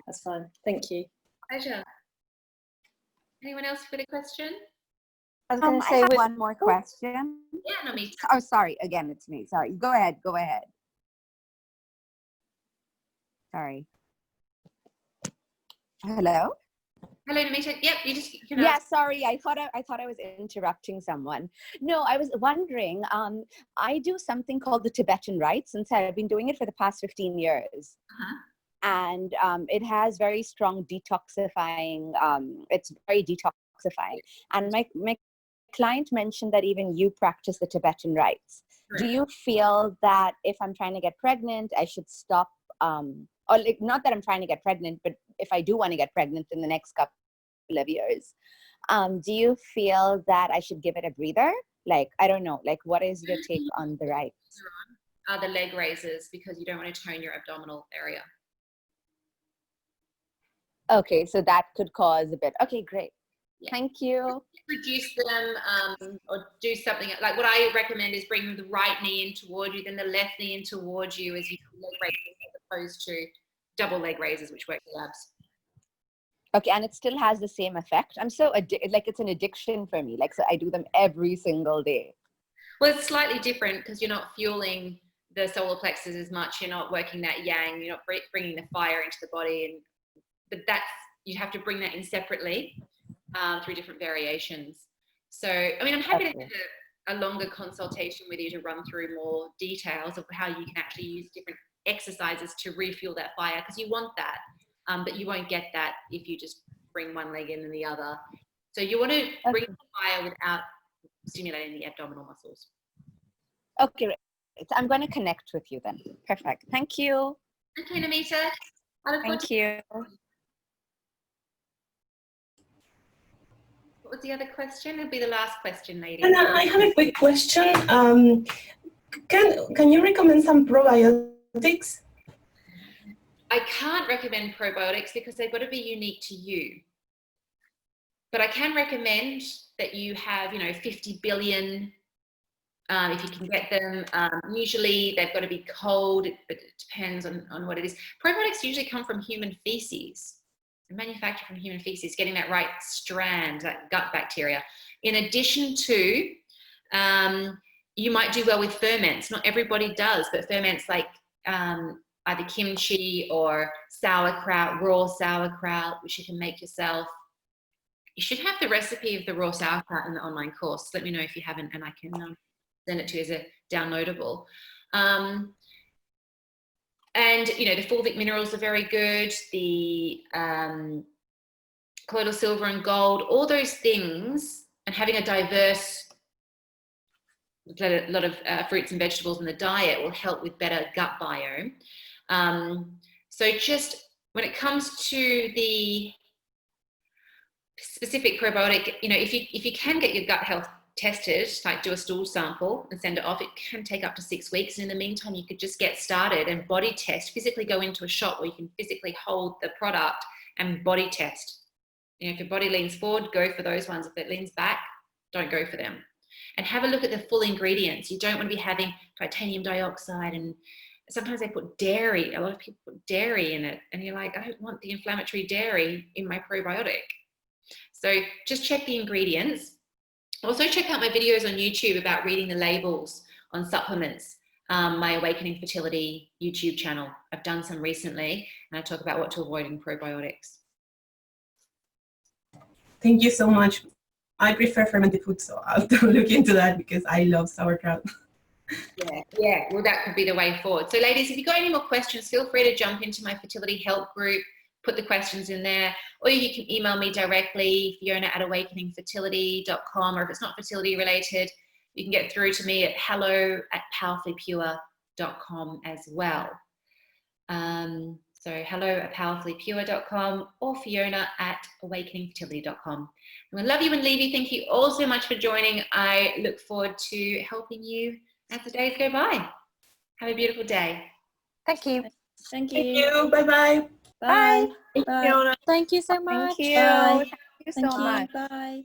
that's fine. Thank you. Pleasure. Anyone else with a question? I was going to say I have one more question. Yeah, no, me. Oh, sorry. Again, it's me. Sorry. Go ahead. Sorry. Hello? Hello, Namita. Yep, you can Yeah, sorry. I thought I was interrupting someone. No, I was wondering, I do something called the Tibetan rites, since I've been doing it for the past 15 years. And it has very strong detoxifying, it's very detoxifying. And my client mentioned that even you practice the Tibetan rites. Do you feel that if I'm trying to get pregnant, I should stop, or like, not that I'm trying to get pregnant, but if I do want to get pregnant in the next couple of years, do you feel that I should give it a breather? Like, I don't know, like, what is your take on the rites? Are the leg raisers, because you don't want to tone your abdominal area. Okay, so that could cause a bit. Okay, great. Yeah. Thank you. Reduce them or do something like what I recommend is bring the right knee in toward you, then the left knee in towards you as you do leg raises, as opposed to double leg raises, which work the abs. Okay, and it still has the same effect. I'm so like it's an addiction for me. Like, so I do them every single day. Well, it's slightly different because you're not fueling the solar plexus as much. You're not working that yang. You're not bringing the fire into the body, but that's, you have to bring that in separately through different variations. So, I mean, I'm happy to have a longer consultation with you to run through more details of how you can actually use different exercises to refuel that fire, because you want that, but you won't get that if you just bring one leg in and the other. So you want to bring the fire without stimulating the abdominal muscles. Okay, right. So I'm going to connect with you then. Perfect. Thank you. Okay, Namita. Thank you. What was the other question? It'll be the last question, lady. And I have a quick question. Can you recommend some probiotics? I can't recommend probiotics because they've got to be unique to you. But I can recommend that you have, 50 billion, if you can get them. Usually they've got to be cold, but it depends on what it is. Probiotics usually come from human feces. Manufactured from human feces, getting that right strand, that gut bacteria. In addition to, you might do well with ferments. Not everybody does, but ferments like either kimchi or sauerkraut, raw sauerkraut, which you can make yourself. You should have the recipe of the raw sauerkraut in the online course. Let me know if you haven't, and I can send it to you as a downloadable. And, the fulvic minerals are very good. The colloidal silver and gold, all those things, and having a diverse, a lot of fruits and vegetables in the diet will help with better gut biome. So just when it comes to the specific probiotic, if you can get your gut health tested, like do a stool sample and send it off, it can take up to 6 weeks. And in the meantime, you could just get started and body test, physically go into a shop where you can physically hold the product and body test. If your body leans forward, go for those ones. If it leans back, don't go for them. And have a look at the full ingredients. You don't want to be having titanium dioxide, and sometimes they put dairy. A lot of people put dairy in it, and you're like, I don't want the inflammatory dairy in my probiotic. So just check the ingredients. Also check out my videos on YouTube about reading the labels on supplements. My Awakening Fertility YouTube channel. I've done some recently, and I talk about what to avoid in probiotics. Thank you so much. I prefer fermented food, so I'll look into that because I love sauerkraut. Yeah, well, that could be the way forward. So ladies, if you've got any more questions, feel free to jump into my fertility help group, put the questions in there, or you can email me directly, Fiona@awakeningfertility.com, or if it's not fertility related, you can get through to me at hello@powerfullypure.com as well. So hello@powerfullypure.com or Fiona@awakeningfertility.com. I'm going to love you and leave you. Thank you all so much for joining. I look forward to helping you as the days go by. Have a beautiful day. Thank you. Thank you. Thank you. Bye-bye. Bye. Bye. Bye. Fiona. Thank you so much. Thank you. Bye. Thank you Thank so you. much. Bye.